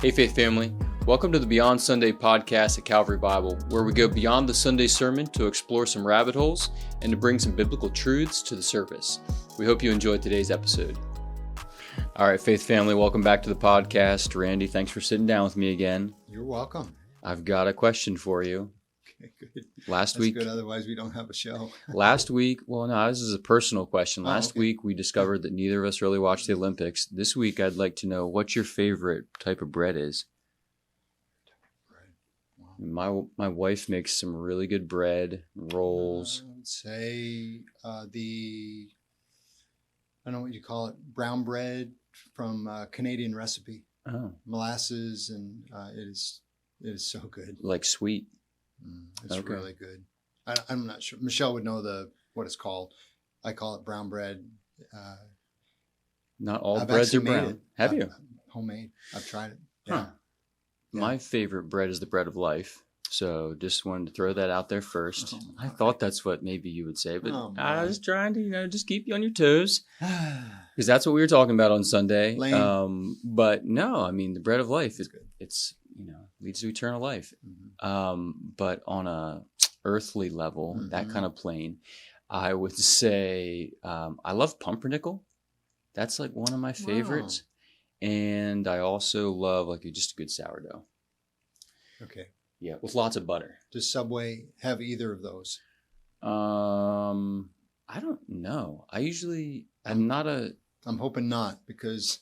Hey Faith family, welcome to the Beyond Sunday podcast at Calvary Bible, where we go beyond the Sunday sermon to explore some rabbit holes and to bring some biblical truths to the surface. We hope you enjoyed today's episode. All right, Faith family, welcome back to the podcast. Randy, thanks for sitting down with me again. You're welcome. I've got a question for you. Okay, good. Last That's week, good. Otherwise, we don't have a show. Last week, well, no, this is a personal question. Last week, we discovered that neither of us really watched the Olympics. This week, I'd like to know what your favorite type of bread is. Wow. My wife makes some really good bread, rolls. I would say I don't know what you call it, brown bread from Canadian recipe. Oh, Molasses, and it is so good. like sweet. It's Okay. really good. I'm not sure. Michelle would know what it's called. I call it brown bread. Not all I've breads are actually made brown. it. Have you? Homemade. I've tried it. Huh. Yeah. My favorite bread is the bread of life. So just wanted to throw that out there first. Oh, I thought that's what maybe you would say, but Oh, I boy. was trying to, just keep you on your toes. Because that's what we were talking about on Sunday. Lame. But no, I mean, the bread of life is good. it's leads to eternal life. Mhm. But on a earthly level, that Mhm. kind of plane, I would say I love pumpernickel. That's like one of my favorites. And I also love just a good sourdough. Okay. Yeah, with lots of butter. Does Subway have either of those? I don't know. I'm not a. I'm hoping not, because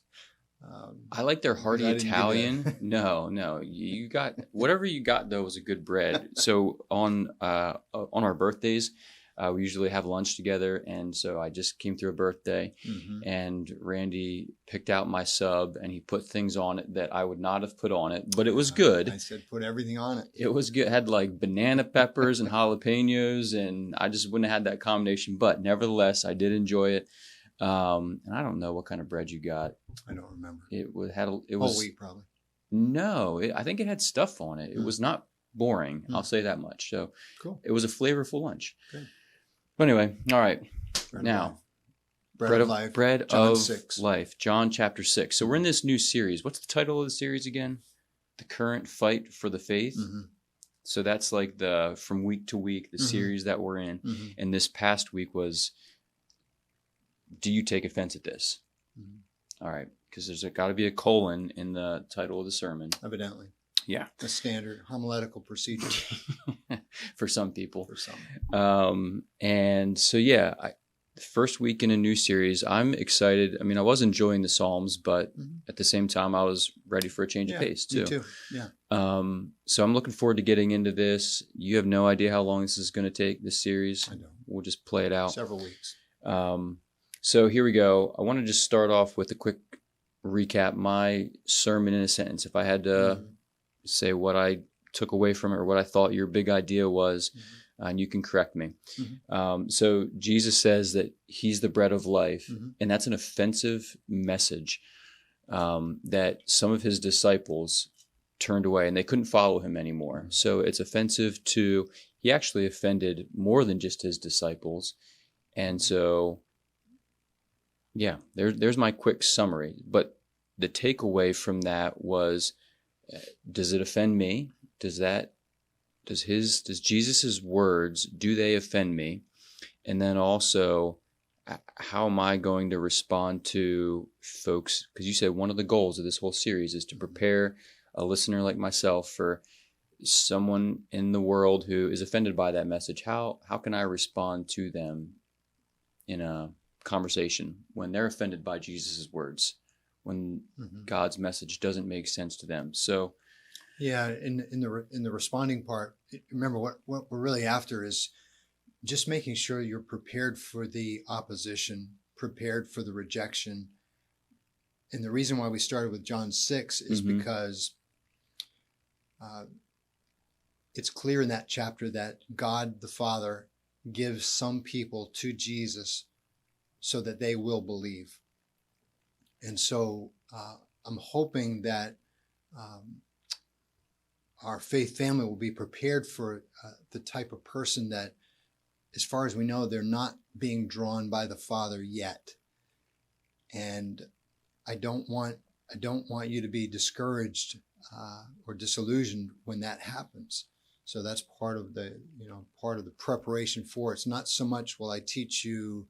I like their hearty I didn't do Italian. that. No, you got whatever you got though was a good bread. So on our birthdays, we usually have lunch together, and so I just came through a birthday, Mhm. and Randy picked out my sub, and he put things on it that I would not have put on it, but it was good. I said put everything on it. It was good. It had like banana peppers and jalapenos, and I just wouldn't have had that combination. But nevertheless, I did enjoy it. And I don't know what kind of bread you got. I don't remember. It was Whole wheat, probably. no. I think it had stuff on it. It Mm. was not boring. Mm. I'll say that much. So Cool. it was a flavorful lunch. Good. But anyway, all right. Bread Now, of life. bread John of 6. life. John chapter 6. So we're in this new series. What's the title of the series again? The Current Fight for the Faith. Mhm. So that's like from week to week, the Mhm. series that we're in. Mhm. And this past week was, do you take offense at this? Mhm. All right. Because there's got to be a colon in the title of the sermon. Evidently. Yeah. A standard homiletical procedure For some people. for some. And so, the first week in a new series, I'm excited. I mean, I was enjoying the Psalms, but Mhm. at the same time, I was ready for a change Yeah, of pace me too. too. Yeah. So I'm looking forward to getting into this. You have no idea how long this is going to take, this series. I know. We'll just play it out. Several weeks. So here we go. I want to just start off with a quick recap. My sermon in a sentence. If I had to Mhm. say what I took away from it or what I thought your big idea was, and you can correct me. Mhm. So Jesus says that he's the bread of life, Mhm. and that's an offensive message that some of his disciples turned away and they couldn't follow him anymore. So it's offensive he actually offended more than just his disciples. And so, there's my quick summary. But the takeaway from that was, does it offend me? Does Jesus's words, do they offend me? And then also, how am I going to respond to folks? Because you said one of the goals of this whole series is to prepare a listener like myself for someone in the world who is offended by that message. How can I respond to them in a conversation when they're offended by Jesus's words, when Mhm. God's message doesn't make sense to them? So, Yeah, in the responding part, remember what we're really after is just making sure you're prepared for the opposition, prepared for the rejection. And the reason why we started with John 6 is Mhm. because it's clear in that chapter that God the Father gives some people to Jesus so that they will believe. And so I'm hoping that our faith family will be prepared for the type of person that, as far as we know, they're not being drawn by the Father yet. And I don't want you to be discouraged or disillusioned when that happens. So that's part of the preparation for it. It's not so much will I teach you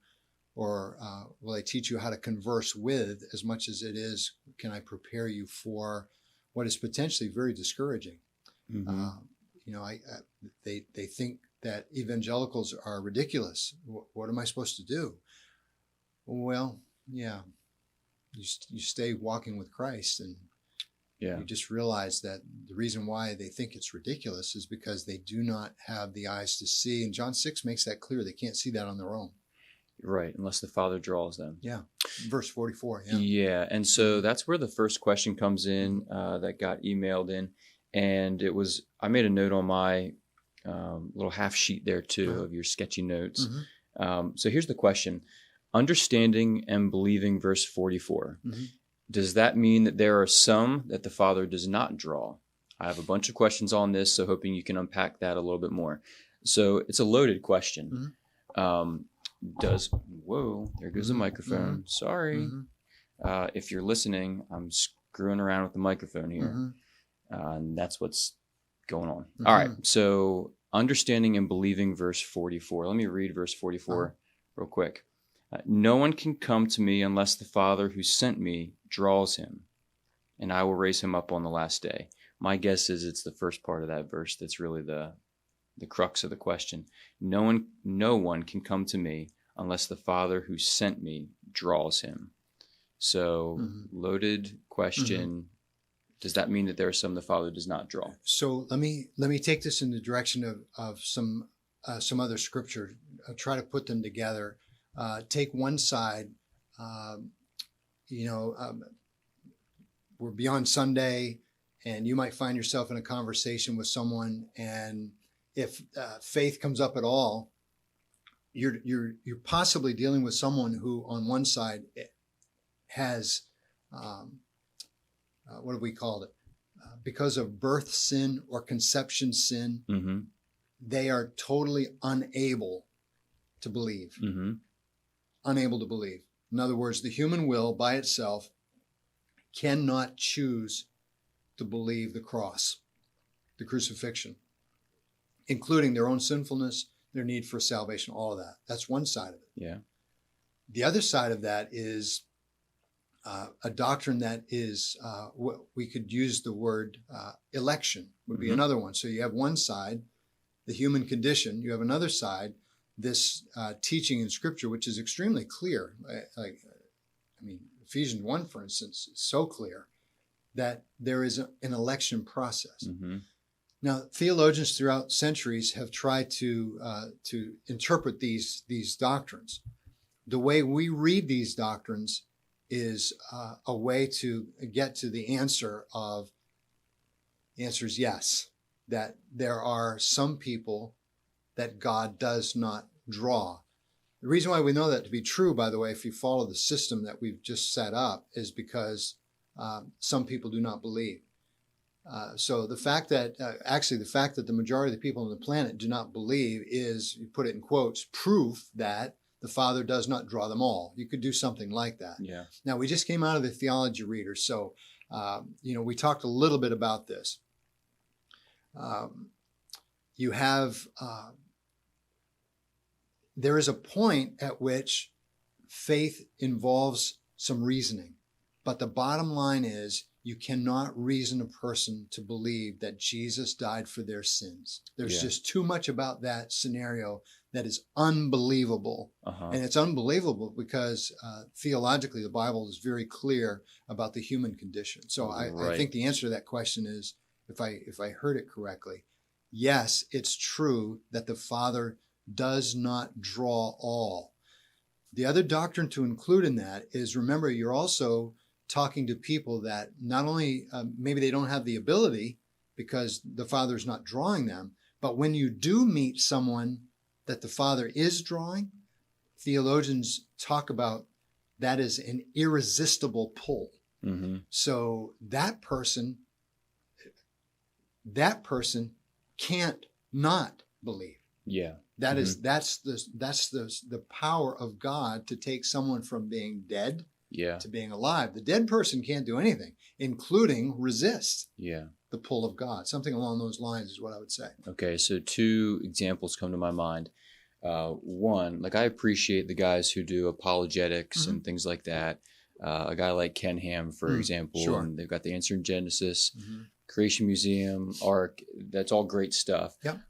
or will I teach you how to converse with, as much as it is, can I prepare you for what is potentially very discouraging? Mm-hmm. They think that evangelicals are ridiculous. What am I supposed to do? Well, yeah, you stay walking with Christ, and you just realize that the reason why they think it's ridiculous is because they do not have the eyes to see. And John 6 makes that clear. They can't see that on their own. Right, unless the Father draws them. Yeah, verse 44. Yeah, and so that's where the first question comes in that got emailed in. And I made a note on my little half sheet there too of your sketchy notes. Mm-hmm. So here's the question. Understanding and believing verse 44. Mm-hmm. Does that mean that there are some that the Father does not draw? I have a bunch of questions on this, so hoping you can unpack that a little bit more. So it's a loaded question. Mm-hmm. Whoa, there goes the microphone. Mm-hmm. Sorry. Mm-hmm. If you're listening, I'm screwing around with the microphone here. Mm-hmm. And that's what's going on. Mm-hmm. All right. So understanding and believing verse 44. Let me read verse 44 real quick. No one can come to me unless the Father who sent me draws him, and I will raise him up on the last day. My guess is it's the first part of that verse that's really the crux of the question. No one can come to me unless the Father who sent me draws him. So loaded question. Mm-hmm. Does that mean that there are some the Father does not draw? So let me take this in the direction of some other scripture. I'll try to put them together. Take one side. We're beyond Sunday, and you might find yourself in a conversation with someone, and if faith comes up at all, you're possibly dealing with someone who, on one side, has what have we called it? Because of birth sin or conception sin, mm-hmm. they are totally unable to believe. Mm-hmm. Unable to believe. In other words, the human will by itself cannot choose to believe the cross, the crucifixion, including their own sinfulness, their need for salvation, all of that. That's one side of it. Yeah. The other side of that is a doctrine that is, what we could use the word election would be mm-hmm. another one. So you have one side, the human condition. You have another side, this teaching in Scripture, which is extremely clear. Ephesians 1, for instance, is so clear that there is an election process. Mm-hmm. Now, theologians throughout centuries have tried to interpret these doctrines. The way we read these doctrines is a way to get to the answer is yes, that there are some people that God does not draw. The reason why we know that to be true, by the way, if you follow the system that we've just set up, is because some people do not believe. So the fact that the majority of the people on the planet do not believe is, you put it in quotes, proof that the Father does not draw them all. You could do something like that. Yeah. Now, we just came out of the theology reader, so we talked a little bit about this. You have there is a point at which faith involves some reasoning, but the bottom line is you cannot reason a person to believe that Jesus died for their sins. There's just too much about that scenario that is unbelievable. And it's unbelievable because theologically the Bible is very clear about the human condition. So I think the answer to that question is, if I heard it correctly, yes, it's true that the Father does not draw all. The other doctrine to include in that is, remember, you're also talking to people that not only maybe they don't have the ability because the Father's not drawing them, but when you do meet someone that the Father is drawing, theologians talk about that as an irresistible pull. Mm-hmm. So that person can't not believe. Yeah. That's the power of God to take someone from being dead Yeah. to being alive. The dead person can't do anything, including resist Yeah. the pull of God. Something along those lines is what I would say. Okay. So 2 examples come to my mind. One, like I appreciate the guys who do apologetics and things like that. A guy like Ken Ham, for example, sure. and they've got the Answer in Genesis, Mm-hmm. Creation Museum, Ark. That's all great stuff. Yep.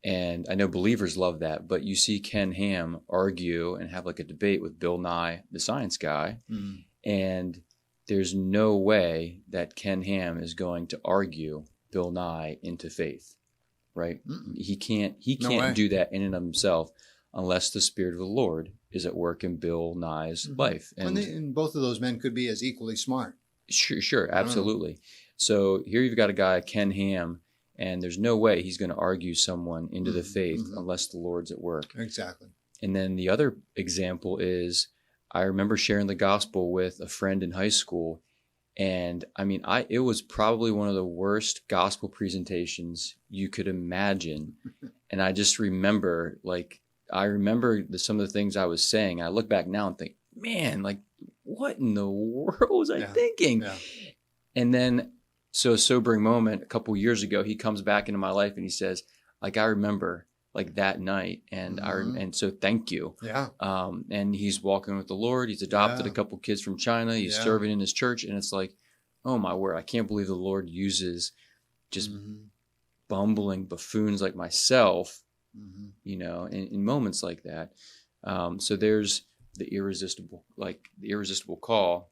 And I know believers love that, but you see Ken Ham argue and have like a debate with Bill Nye, the science guy, and there's no way that Ken Ham is going to argue Bill Nye into faith, right? He can't do that in and of himself unless the Spirit of the Lord is at work in Bill Nye's life. And both of those men could be as equally smart. Sure, absolutely. So here you've got a guy, Ken Ham, and there's no way he's going to argue someone into the faith unless the Lord's at work. Exactly. And then the other example is I remember sharing the gospel with a friend in high school. And I mean, it was probably one of the worst gospel presentations you could imagine. And I just remember, some of the things I was saying. I look back now and think, man, like, what in the world was I thinking? Yeah. And then, so a sobering moment, a couple years ago, he comes back into my life and he says, like, I remember like that night, and and so thank you. Yeah. And he's walking with the Lord. He's adopted a couple kids from China. He's serving in his church, and it's like, oh my word, I can't believe the Lord uses just bumbling buffoons like myself, in moments like that. So there's the irresistible call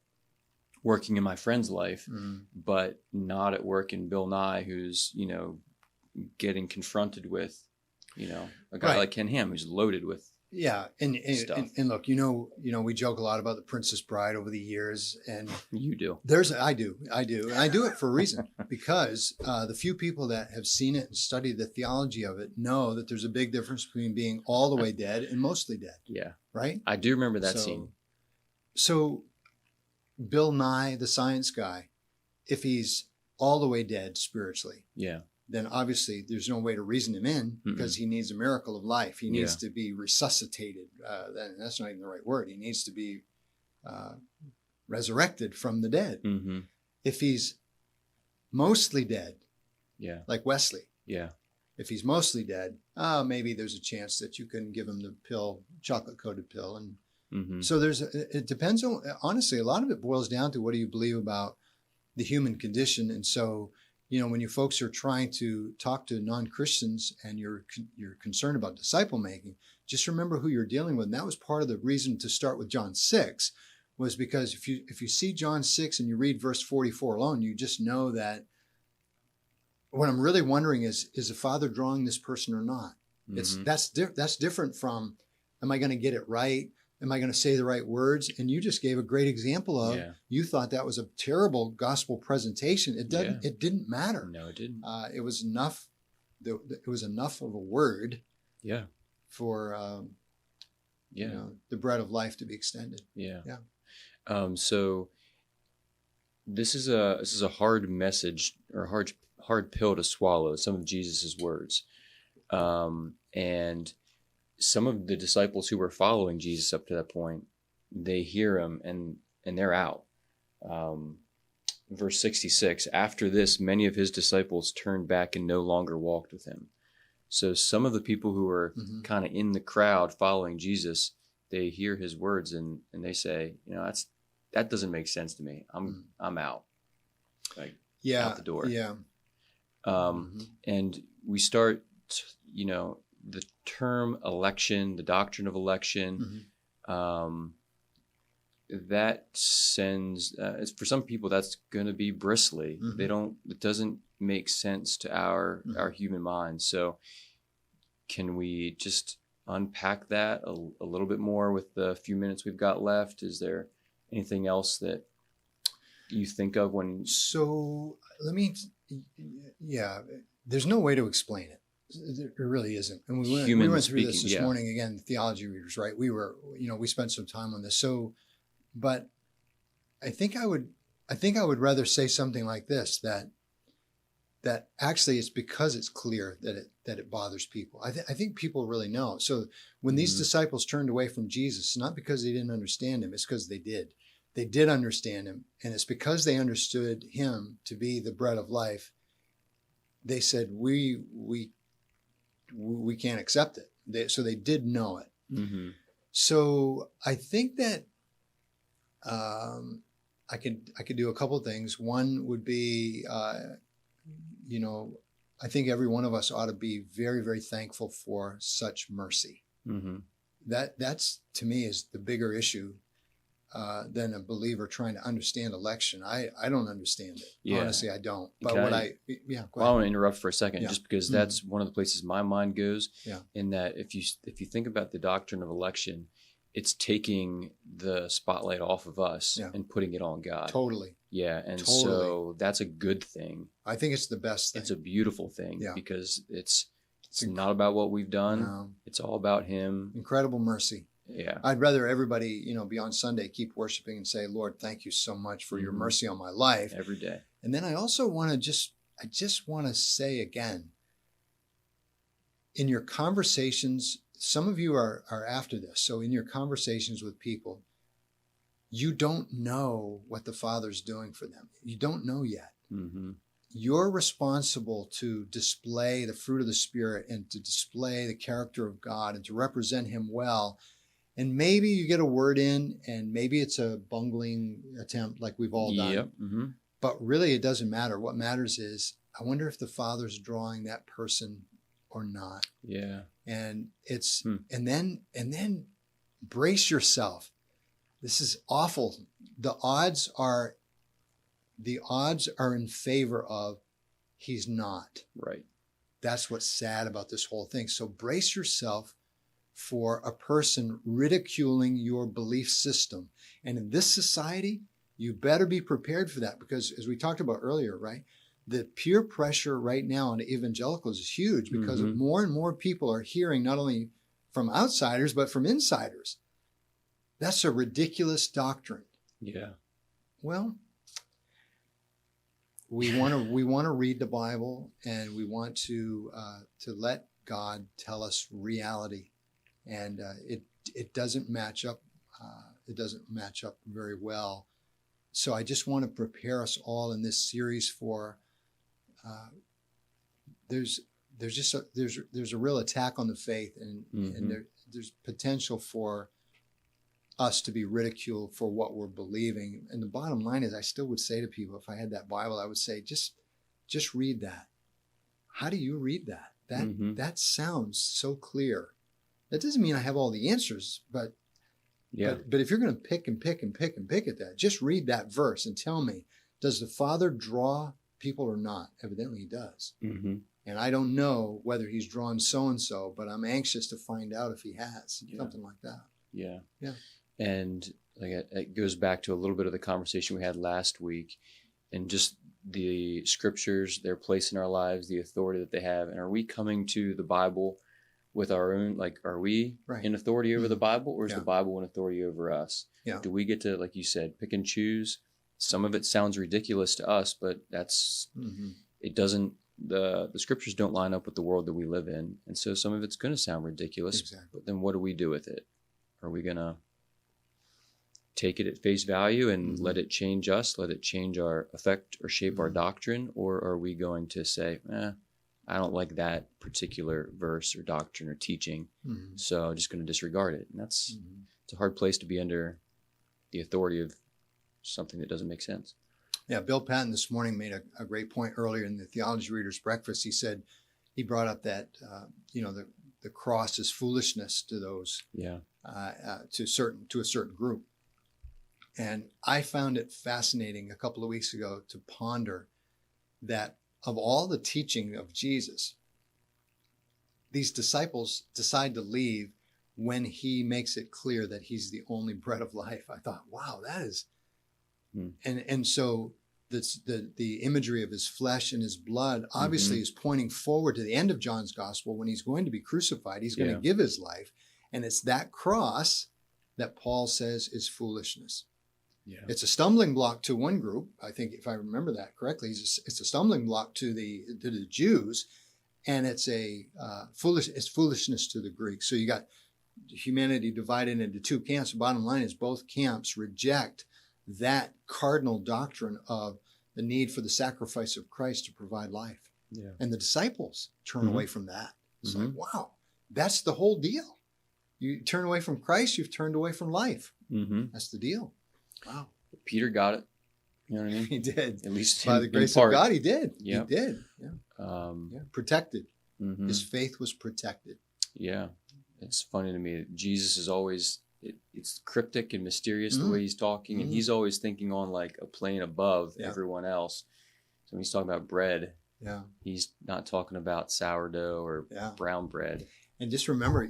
working in my friend's life, but not at work in Bill Nye, who's, getting confronted with, a guy like Ken Ham, who's loaded with stuff. And look, we joke a lot about the Princess Bride over the years, and you do. I do, and I do it for a reason, because the few people that have seen it and studied the theology of it know that there's a big difference between being all the way dead and mostly dead. Yeah, right. I do remember that scene. So, Bill Nye, the science guy, if he's all the way dead spiritually, then obviously there's no way to reason him in, because he needs a miracle of life. He needs to be resuscitated. That's not even the right word. He needs to be resurrected from the dead. If he's mostly dead, like Wesley, if he's mostly dead, maybe there's a chance that you can give him the pill, chocolate-coated pill. And so it depends on, honestly, a lot of it boils down to what do you believe about the human condition. And so, when you folks are trying to talk to non-Christians and you're concerned about disciple making, just remember who you're dealing with. And that was part of the reason to start with John 6, was because if you see John 6 and you read verse 44 alone, you just know that what I'm really wondering is the Father drawing this person or not? That's different from, am I going to get it right? Am I going to say the right words? And you just gave a great example of, you thought that was a terrible gospel presentation. It didn't matter. No, it didn't. It was enough. It was enough of a word. For the bread of life to be extended. So this is a hard message, or hard pill to swallow. Some of Jesus's words, and some of the disciples who were following Jesus up to that point, they hear him and they're out. Verse 66, after this, many of his disciples turned back and no longer walked with him. So some of the people who were kind of in the crowd following Jesus, they hear his words and they say, that doesn't make sense to me. I'm out. Out the door. And we start, the term election, the doctrine of election, that sends, for some people, that's going to be bristly. It doesn't make sense to our human minds. So can we just unpack that a little bit more with the few minutes we've got left? Is there anything else that you think of when? So there's no way to explain it. There really isn't. And we went through this morning, again, theology readers, right? We spent some time on this. So, but I think I would rather say something like this, that actually it's because it's clear that that it bothers people. I think people really know. So when these disciples turned away from Jesus, not because they didn't understand him, it's because they did. They did understand him. And it's because they understood him to be the bread of life. They said, we can't accept it. So they did know it. Mm-hmm. So I think that I could do a couple of things. One would be, I think every one of us ought to be very, very thankful for such mercy. Mm-hmm. That's to me is the bigger issue than a believer trying to understand election. I don't understand it. Yeah. Honestly, I don't. But Well, I want to interrupt for a second, Yeah. just because that's one of the places my mind goes. Yeah. In that, if you think about the doctrine of election, it's taking the spotlight off of us and putting it on God. Totally. Yeah, and Totally. so that's a good thing. I think it's the best thing. It's a beautiful thing because it's It's not about what we've done. No. It's all about Him. Incredible mercy. Yeah. I'd rather everybody, be on Sunday, keep worshiping and say, Lord, thank you so much for your mercy on my life. Every day. And then I also want to I just want to say again, in your conversations, some of you are after this. So in your conversations with people, you don't know what the Father's doing for them. You don't know yet. Mm-hmm. You're responsible to display the fruit of the Spirit and to display the character of God and to represent Him well. And maybe you get a word in and maybe it's a bungling attempt like we've all done. Yep. Mm-hmm. But really it doesn't matter. What matters is, I wonder if the Father's drawing that person or not. Yeah. And it's and then brace yourself. This is awful. The odds are in favor of he's not. Right. That's what's sad about this whole thing. So brace yourself for a person ridiculing your belief system. And in this society, you better be prepared for that because as we talked about earlier, right? The peer pressure right now on evangelicals is huge because of more and more people are hearing not only from outsiders, but from insiders. That's a ridiculous doctrine. Yeah. Well, we want to read the Bible and we want to let God tell us reality, and it doesn't match up. It doesn't match up very well. So I just want to prepare us all in this series for. There's a real attack on the faith, and there's potential for us to be ridiculed for what we're believing. And the bottom line is, I still would say to people, if I had that Bible, I would say, just read that. How do you read that? That sounds so clear. That doesn't mean I have all the answers, but if you're going to pick and pick and pick and pick at that, just read that verse and tell me, does the Father draw people or not? Evidently He does. Mm-hmm. And I don't know whether He's drawn so-and-so, but I'm anxious to find out if He has. Something like that. Yeah. Yeah. And like it goes back to a little bit of the conversation we had last week, and just the scriptures, their place in our lives, the authority that they have. And are we coming to the Bible with our own, like, are we in authority over the Bible, or is the Bible in authority over us? Yeah. Do we get to, like you said, pick and choose? Some of it sounds ridiculous to us, but that's, it doesn't, the scriptures don't line up with the world that we live in. And so some of it's going to sound ridiculous, but then what do we do with it? Are we going to take it at face value and let it change us, let it change our affect or shape our doctrine? Or are we going to say, I don't like that particular verse or doctrine or teaching, so I'm just going to disregard it? And that's, it's a hard place to be under the authority of something that doesn't make sense. Yeah, Bill Patton this morning made a great point earlier in the Theology Readers Breakfast. He said, he brought up that, the cross is foolishness to those, to a certain group. And I found it fascinating a couple of weeks ago to ponder that of all the teaching of Jesus, these disciples decide to leave when He makes it clear that He's the only bread of life. I thought, wow, that is, and so the imagery of His flesh and His blood obviously is pointing forward to the end of John's gospel when He's going to be crucified. He's going to give His life, and it's that cross that Paul says is foolishness. Yeah. It's a stumbling block to one group. I think if I remember that correctly, it's a stumbling block to the Jews, and it's foolishness to the Greeks. So you got humanity divided into two camps. The bottom line is both camps reject that cardinal doctrine of the need for the sacrifice of Christ to provide life. Yeah. And the disciples turn away from that. It's Mhm. like, wow, that's the whole deal. You turn away from Christ, you've turned away from life. Mm-hmm. That's the deal. Wow. Peter got it. You know what I mean? He did. At least By in, the grace in part. of God, he did. Yep. He did. Yeah. Yeah. Protected. Mhm. His faith was protected. Yeah. It's funny to me that Jesus is always, it's cryptic and mysterious the Mhm. way he's talking, and Mhm. he's always thinking on like a plane above Yeah. everyone else. So when he's talking about bread, Yeah. he's not talking about sourdough or Yeah. brown bread. And just remember,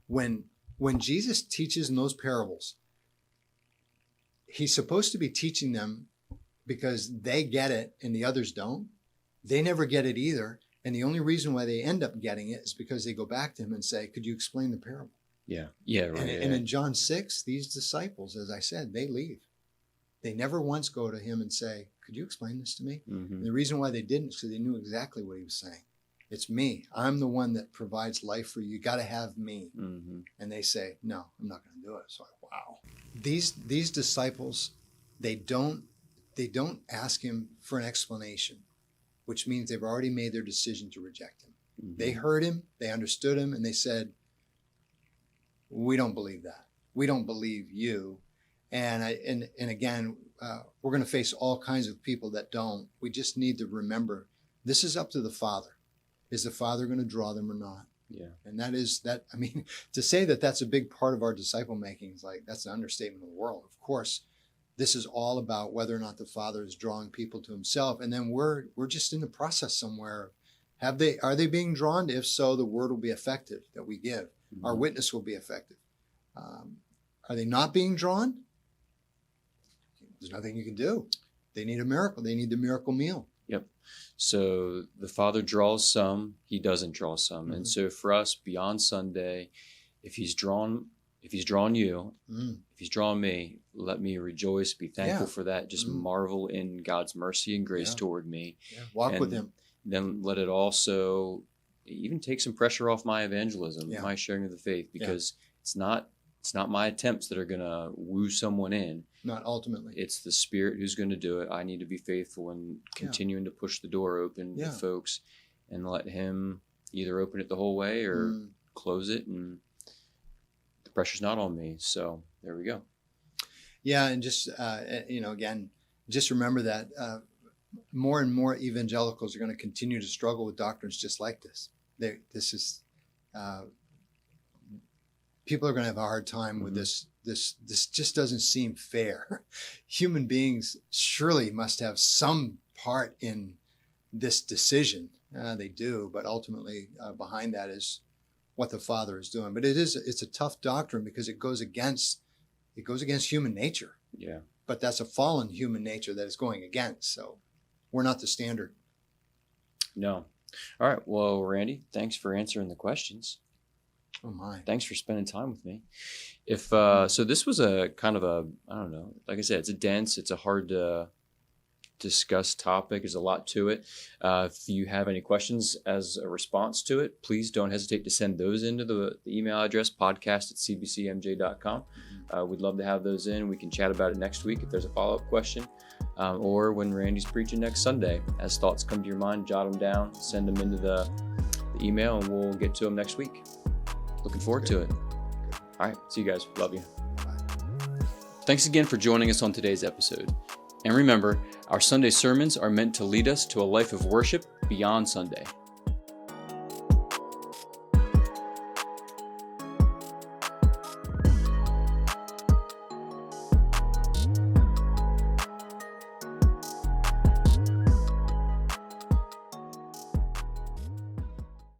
when Jesus teaches in those parables, he's supposed to be teaching them because they get it and the others don't. They never get it either. And the only reason why they end up getting it is because they go back to him and say, could you explain the parable? Yeah. Yeah. Right. And in John 6, these disciples, as I said, they leave. They never once go to him and say, could you explain this to me? Mm-hmm. And the reason why they didn't is because they knew exactly what he was saying. It's me. I'm the one that provides life for you. You got to have me. Mm-hmm. And they say, no, I'm not going to do it. So wow. These disciples, they don't ask him for an explanation, which means they've already made their decision to reject him. Mm-hmm. They heard him, they understood him, and they said, we don't believe that. We don't believe you. And again, we're going to face all kinds of people that don't. We just need to remember this is up to the Father. Is the Father going to draw them or not? Yeah. And I mean, to say that that's a big part of our disciple making is like, that's an understatement of the world. Of course, this is all about whether or not the Father is drawing people to himself. And then we're just in the process somewhere. Are they being drawn? If so, the word will be effective that we give. Mm-hmm. Our witness will be effective. Are they not being drawn? There's nothing you can do. They need a miracle. They need the miracle meal. Yep. So the Father draws some, he doesn't draw some. Mm-hmm. And so for us beyond Sunday, if he's drawn you, if he's drawn me, let me rejoice, be thankful for that. Just marvel in God's mercy and grace toward me. Yeah. Walk with him. Then let it also even take some pressure off my evangelism, Yeah. my sharing of the faith, because it's not my attempts that are going to woo someone in. Not ultimately. It's the Spirit who's going to do it. I need to be faithful in continuing to push the door open to folks and let him either open it the whole way or close it. And the pressure's not on me. So there we go. Yeah. And just, again, just remember that more and more evangelicals are going to continue to struggle with doctrines just like this. People are going to have a hard time with this. This just doesn't seem fair. Human beings surely must have some part in this decision. They do, but ultimately behind that is what the Father is doing. But it's a tough doctrine because it goes against human nature. Yeah. But that's a fallen human nature that it's going against. So we're not the standard. No. All right. Well, Randy, thanks for answering the questions. Oh my. Thanks for spending time with me. So this was a kind of I don't know, like I said, it's a hard to discuss topic. There's a lot to it. If you have any questions as a response to it, please don't hesitate to send those into the email address, podcast@cbcmj.com. We'd love to have those in. We can chat about it next week if there's a follow-up question, or when Randy's preaching next Sunday. As thoughts come to your mind, jot them down, send them into the email, and we'll get to them next week. Looking forward to it. All right. See you guys. Love you. Bye. Thanks again for joining us on today's episode. And remember, our Sunday sermons are meant to lead us to a life of worship beyond Sunday.